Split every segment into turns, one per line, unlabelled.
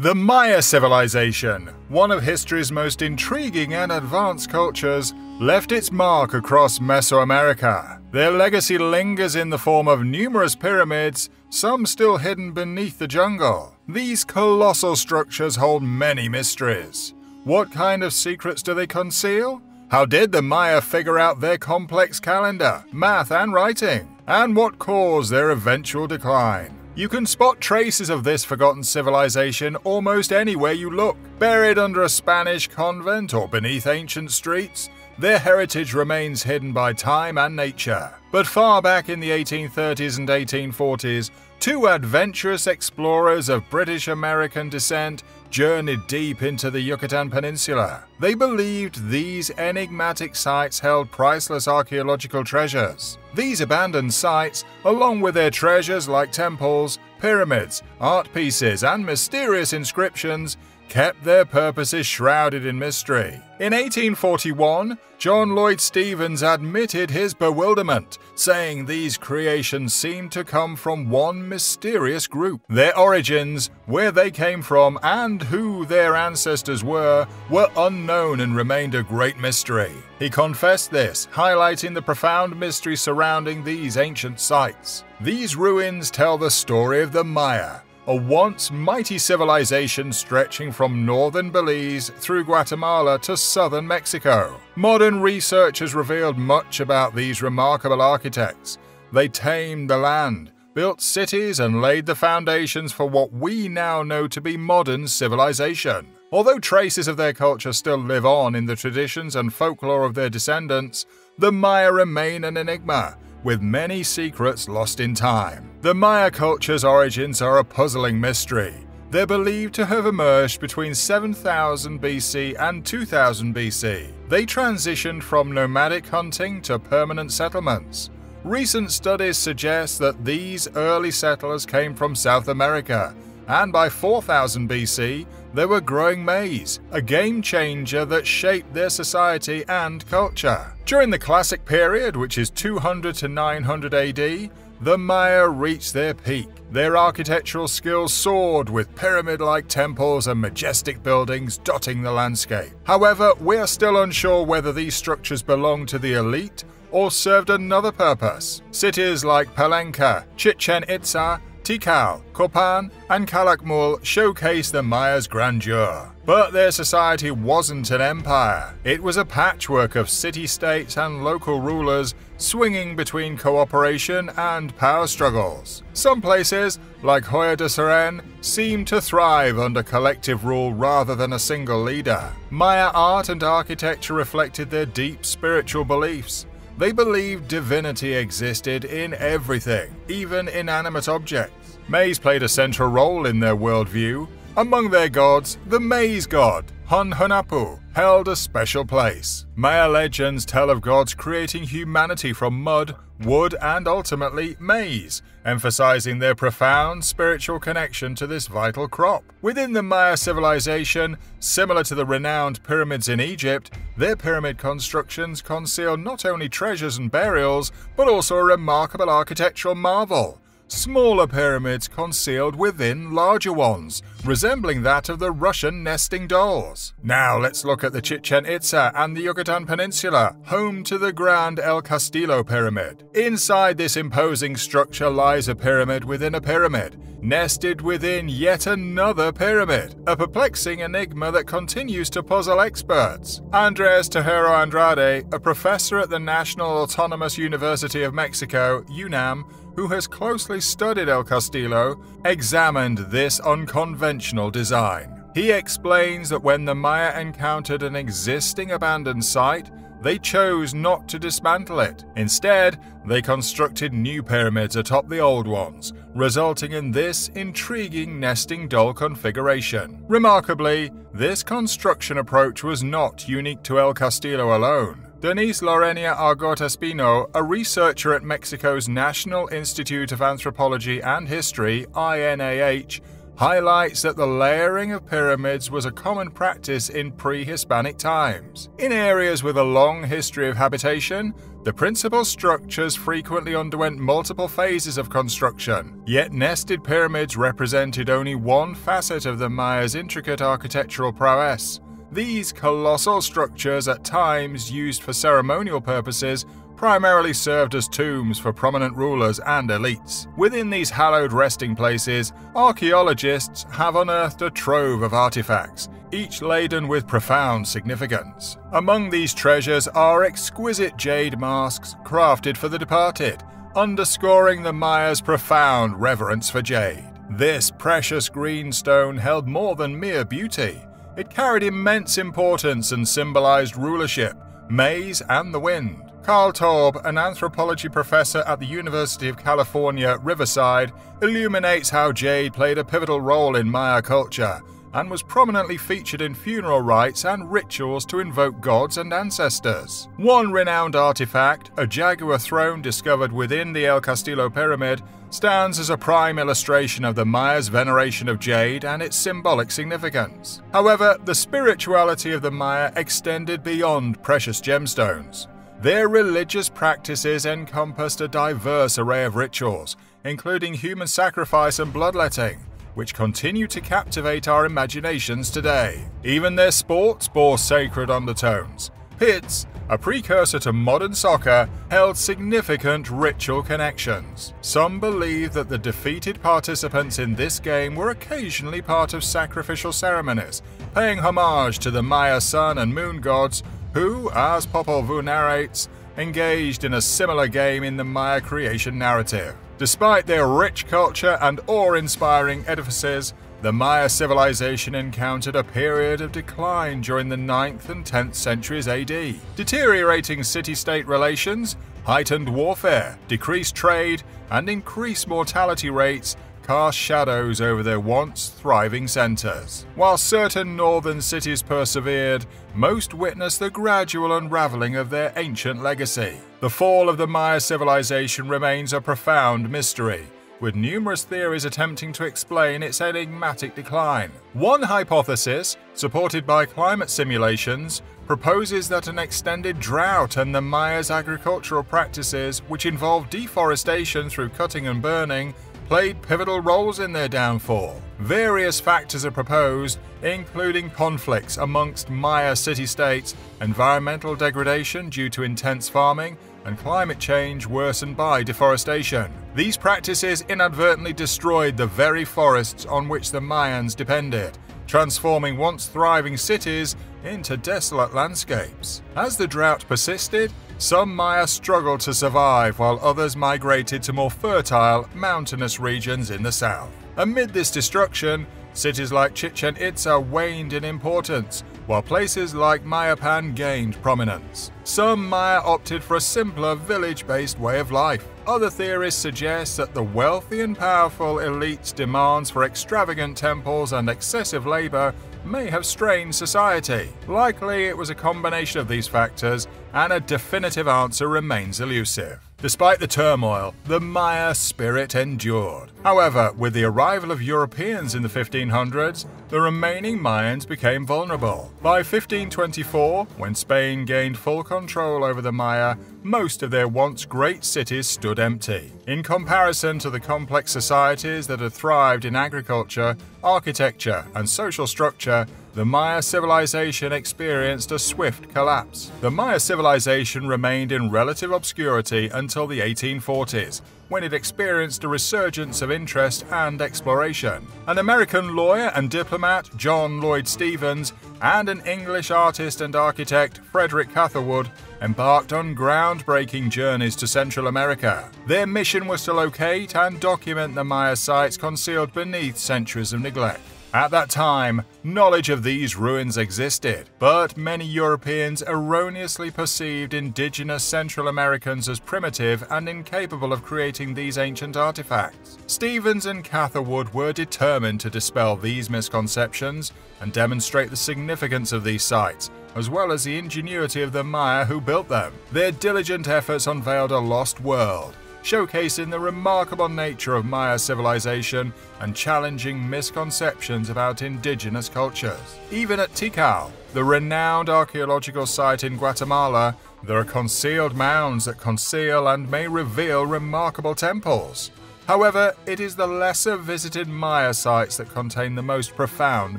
The Maya civilization, one of history's most intriguing and advanced cultures, left its mark across Mesoamerica. Their legacy lingers in the form of numerous pyramids, some still hidden beneath the jungle. These colossal structures hold many mysteries. What kind of secrets do they conceal? How did the Maya figure out their complex calendar, math and writing? And what caused their eventual decline? You can spot traces of this forgotten civilization almost anywhere you look. Buried under a Spanish convent or beneath ancient streets, their heritage remains hidden by time and nature. But far back in the 1830s and 1840s, two adventurous explorers of British-American descent journeyed deep into the Yucatan Peninsula. They believed these enigmatic sites held priceless archaeological treasures. These abandoned sites, along with their treasures like temples, pyramids, art pieces, and mysterious inscriptions, kept their purposes shrouded in mystery. In 1841, John Lloyd Stephens admitted his bewilderment, saying these creations seemed to come from one mysterious group. Their origins, where they came from, and who their ancestors were unknown and remained a great mystery. He confessed this, highlighting the profound mystery surrounding these ancient sites. These ruins tell the story of the Maya, a once mighty civilization stretching from northern Belize through Guatemala to southern Mexico. Modern research has revealed much about these remarkable architects. They tamed the land, built cities, and laid the foundations for what we now know to be modern civilization. Although traces of their culture still live on in the traditions and folklore of their descendants, the Maya remain an enigma, with many secrets lost in time. The Maya culture's origins are a puzzling mystery. They're believed to have emerged between 7000 BC and 2000 BC. They transitioned from nomadic hunting to permanent settlements. Recent studies suggest that these early settlers came from South America, and by 4000 BC, they were growing maize, a game changer that shaped their society and culture. During the Classic period, which is 200 to 900 AD, the Maya reached their peak. Their architectural skills soared, with pyramid-like temples and majestic buildings dotting the landscape. However, we are still unsure whether these structures belonged to the elite or served another purpose. Cities like Palenque, Chichen Itza, Tikal, Copan, and Calakmul showcase the Maya's grandeur. But their society wasn't an empire. It was a patchwork of city-states and local rulers swinging between cooperation and power struggles. Some places, like Hoya de Seren, seem to thrive under collective rule rather than a single leader. Maya art and architecture reflected their deep spiritual beliefs. They believed divinity existed in everything, even inanimate objects. Maize played a central role in their worldview. Among their gods, the maize god, Hun Hunahpu, held a special place. Maya legends tell of gods creating humanity from mud, wood, and ultimately maize, emphasizing their profound spiritual connection to this vital crop. Within the Maya civilization, similar to the renowned pyramids in Egypt, their pyramid constructions conceal not only treasures and burials, but also a remarkable architectural marvel. Smaller pyramids concealed within larger ones, resembling that of the Russian nesting dolls. Now let's look at the Chichen Itza and the Yucatan Peninsula, home to the Grand El Castillo Pyramid. Inside this imposing structure lies a pyramid within a pyramid, nested within yet another pyramid, a perplexing enigma that continues to puzzle experts. Andres Tejero Andrade, a professor at the National Autonomous University of Mexico, UNAM, who has closely studied El Castillo, examined this unconventional design. He explains that when the Maya encountered an existing abandoned site, they chose not to dismantle it. Instead, they constructed new pyramids atop the old ones, resulting in this intriguing nesting doll configuration. Remarkably, this construction approach was not unique to El Castillo alone. Denise Lorena Argota Espino, a researcher at Mexico's National Institute of Anthropology and History, INAH, highlights that the layering of pyramids was a common practice in pre-Hispanic times. In areas with a long history of habitation, the principal structures frequently underwent multiple phases of construction, yet nested pyramids represented only one facet of the Mayas' intricate architectural prowess. These colossal structures, at times used for ceremonial purposes, primarily served as tombs for prominent rulers and elites. Within these hallowed resting places, archaeologists have unearthed a trove of artifacts, each laden with profound significance. Among these treasures are exquisite jade masks crafted for the departed, underscoring the Mayas' profound reverence for jade. This precious green stone held more than mere beauty. It carried immense importance and symbolized rulership, maize, and the wind. Carl Taube, an anthropology professor at the University of California, Riverside, illuminates how jade played a pivotal role in Maya culture and was prominently featured in funeral rites and rituals to invoke gods and ancestors. One renowned artifact, a jaguar throne discovered within the El Castillo Pyramid, stands as a prime illustration of the Mayas' veneration of jade and its symbolic significance. However, the spirituality of the Maya extended beyond precious gemstones. Their religious practices encompassed a diverse array of rituals, including human sacrifice and bloodletting, which continue to captivate our imaginations today. Even their sports bore sacred undertones. Pits, a precursor to modern soccer, held significant ritual connections. Some believe that the defeated participants in this game were occasionally part of sacrificial ceremonies, paying homage to the Maya sun and moon gods who, as Popol Vuh narrates, engaged in a similar game in the Maya creation narrative. Despite their rich culture and awe-inspiring edifices, the Maya civilization encountered a period of decline during the 9th and 10th centuries AD. Deteriorating city-state relations, heightened warfare, decreased trade, and increased mortality rates cast shadows over their once thriving centers. While certain northern cities persevered, most witnessed the gradual unraveling of their ancient legacy. The fall of the Maya civilization remains a profound mystery, with numerous theories attempting to explain its enigmatic decline. One hypothesis, supported by climate simulations, proposes that an extended drought and the Mayas' agricultural practices, which involved deforestation through cutting and burning, played pivotal roles in their downfall. Various factors are proposed, including conflicts amongst Maya city-states, environmental degradation due to intense farming, and climate change worsened by deforestation. These practices inadvertently destroyed the very forests on which the Mayans depended, transforming once thriving cities into desolate landscapes. As the drought persisted, some Maya struggled to survive while others migrated to more fertile, mountainous regions in the south. Amid this destruction, cities like Chichen Itza waned in importance, while places like Mayapan gained prominence. Some Maya opted for a simpler, village-based way of life. Other theories suggest that the wealthy and powerful elites' demands for extravagant temples and excessive labor may have strained society. Likely it was a combination of these factors, and a definitive answer remains elusive. Despite the turmoil, the Maya spirit endured. However, with the arrival of Europeans in the 1500s, the remaining Mayans became vulnerable. By 1524, when Spain gained full control over the Maya, most of their once great cities stood empty. In comparison to the complex societies that had thrived in agriculture, architecture, and social structure, the Maya civilization experienced a swift collapse. The Maya civilization remained in relative obscurity until the 1840s, when it experienced a resurgence of interest and exploration. An American lawyer and diplomat, John Lloyd Stephens, and an English artist and architect, Frederick Catherwood, embarked on groundbreaking journeys to Central America. Their mission was to locate and document the Maya sites concealed beneath centuries of neglect. At that time, knowledge of these ruins existed, but many Europeans erroneously perceived indigenous Central Americans as primitive and incapable of creating these ancient artifacts. Stephens and Catherwood were determined to dispel these misconceptions and demonstrate the significance of these sites, as well as the ingenuity of the Maya who built them. Their diligent efforts unveiled a lost world, showcasing the remarkable nature of Maya civilization and challenging misconceptions about indigenous cultures. Even at Tikal, the renowned archaeological site in Guatemala, there are concealed mounds that conceal and may reveal remarkable temples. However, it is the lesser visited Maya sites that contain the most profound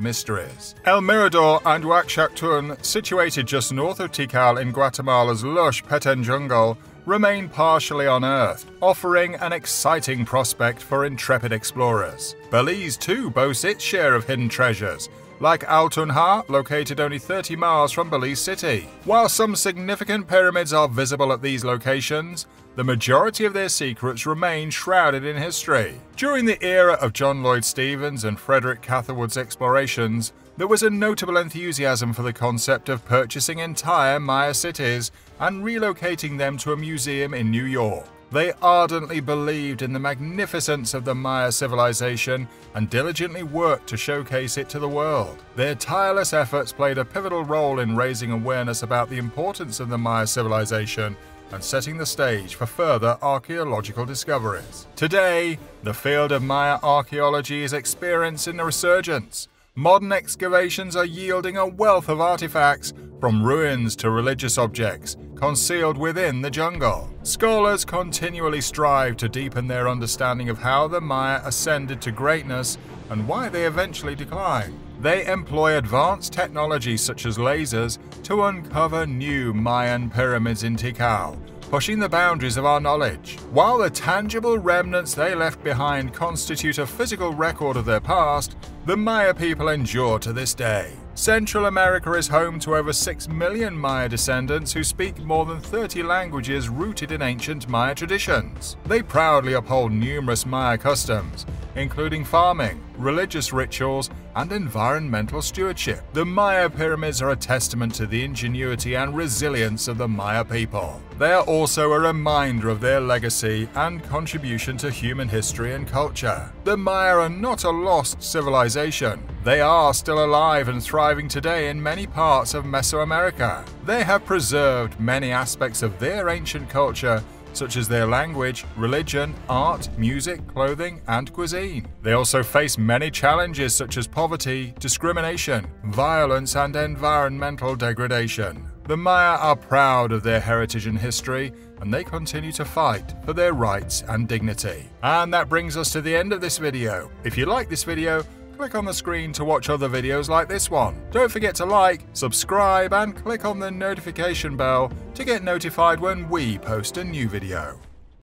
mysteries. El Mirador and Huacachactun, situated just north of Tikal in Guatemala's lush Petén jungle, remain partially unearthed, offering an exciting prospect for intrepid explorers. Belize too boasts its share of hidden treasures, like Altunja, located only 30 miles from Belize City. While some significant pyramids are visible at these locations, the majority of their secrets remain shrouded in history. During the era of John Lloyd Stevens and Frederick Catherwood's explorations, there was a notable enthusiasm for the concept of purchasing entire Maya cities and relocating them to a museum in New York. They ardently believed in the magnificence of the Maya civilization and diligently worked to showcase it to the world. Their tireless efforts played a pivotal role in raising awareness about the importance of the Maya civilization and setting the stage for further archaeological discoveries. Today, the field of Maya archaeology is experiencing a resurgence. Modern excavations are yielding a wealth of artifacts, from ruins to religious objects, concealed within the jungle. Scholars continually strive to deepen their understanding of how the Maya ascended to greatness and why they eventually declined. They employ advanced technology such as lasers to uncover new Mayan pyramids in Tikal, pushing the boundaries of our knowledge. While the tangible remnants they left behind constitute a physical record of their past, the Maya people endure to this day. Central America is home to over 6 million Maya descendants who speak more than 30 languages rooted in ancient Maya traditions. They proudly uphold numerous Maya customs, including farming, religious rituals, and environmental stewardship. The Maya pyramids are a testament to the ingenuity and resilience of the Maya people. They are also a reminder of their legacy and contribution to human history and culture. The Maya are not a lost civilization. They are still alive and thriving today in many parts of Mesoamerica. They have preserved many aspects of their ancient culture, such as their language, religion, art, music, clothing, and cuisine. They also face many challenges such as poverty, discrimination, violence, and environmental degradation. The Maya are proud of their heritage and history, and they continue to fight for their rights and dignity. And that brings us to the end of this video. If you like this video, click on the screen to watch other videos like this one. Don't forget to like, subscribe, and click on the notification bell to get notified when we post a new video.